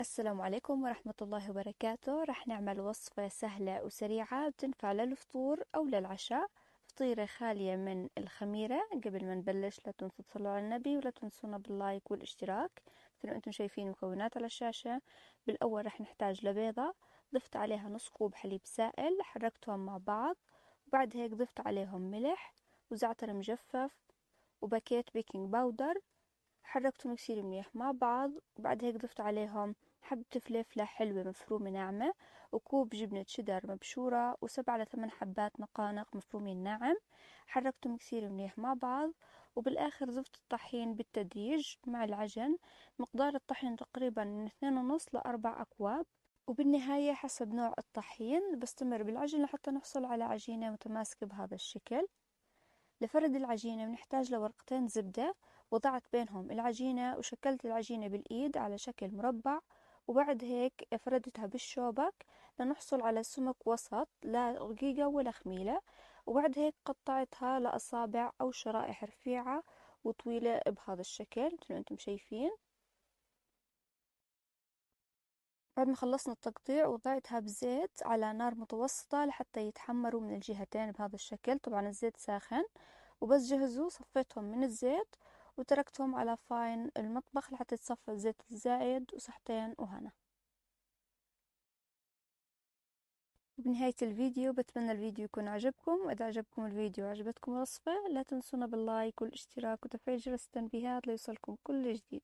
السلام عليكم ورحمة الله وبركاته. رح نعمل وصفة سهلة وسريعة بتنفع للفطور أو للعشاء. فطيرة خالية من الخميرة. قبل ما نبلش لا تنسوا تصلوا على النبي ولا تنسونا باللايك والاشتراك مثل ما انتم شايفين المكونات على الشاشة. بالأول رح نحتاج لبيضة، ضفت عليها نص كوب حليب سائل، حركتهم مع بعض، وبعد هيك ضفت عليهم ملح وزعتر مجفف وباكيت بيكنج باودر، حركتهم كثير منيح مع بعض. وبعد هيك ضفت عليهم حبة فلفلة حلوة مفرومة ناعمة، وكوب جبنة شيدر مبشورة، و7 ل8 حبات نقانق مفرومين ناعم. حركتهم كثير منيح مع بعض، وبالآخر ضفت الطحين بالتدريج مع العجن. مقدار الطحين تقريبا من 2.5 ل4 أكواب. وبالنهاية حسب نوع الطحين بستمر بالعجن لحتى نحصل على عجينة متماسكة بهذا الشكل. لفرد العجينة بنحتاج لورقتين زبدة، وضعت بينهم العجينة وشكلت العجينة بالإيد على شكل مربع، وبعد هيك فردتها بالشوبك لنحصل على سمك وسط، لا رقيقة ولا خميلة. وبعد هيك قطعتها لأصابع أو شرائح رفيعة وطويلة بهذا الشكل مثل ما انتم شايفين. بعد ما خلصنا التقطيع وضعتها بزيت على نار متوسطة لحتى يتحمروا من الجهتين بهذا الشكل. طبعا الزيت ساخن، وبس جهزوا صفيتهم من الزيت وتركتهم على فاين المطبخ لحتى يتصفى الزيت الزائد، وصحتين وهنا. وبنهاية الفيديو بتمنى الفيديو يكون عجبكم، وإذا عجبكم الفيديو وعجبتكم الوصفة لا تنسونا باللايك والاشتراك وتفعيل جرس التنبيهات ليوصلكم كل جديد.